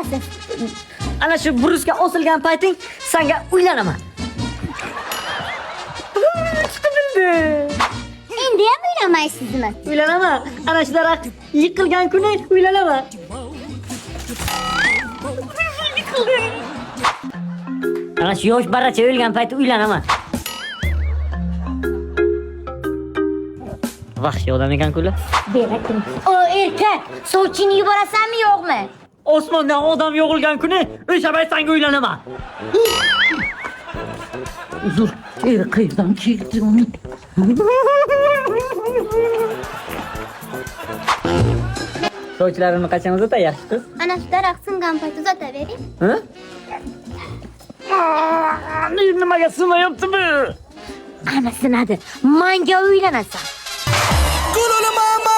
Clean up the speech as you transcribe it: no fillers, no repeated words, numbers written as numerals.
qilyapsiz? Ana shu brusga osilgan payting senga uylanaman. Chiqibdi. Endi ham uylanmaysizmi? Uylanaman. Ana shu daraxt yiqilgan kuni uylanaman. Ana shu yosh baracha o'lgan payti uylanaman. Vahshiy odam ekan-ku. Berakim. O erkak, sovchini yuborasanmi yo'qmi? Osmondan odam yo'g'ilgan kuni o'sha payt senga uylanaman. Uzr, qayerdan keldi uni? So'chlarimni qachon uzatar yaxshi qiz? Ana shu daraxt singan payt uzatavering. Ha? Nimaga sinmayapti bu? Ana sinadi. Menga uylanasan. Gululu mama,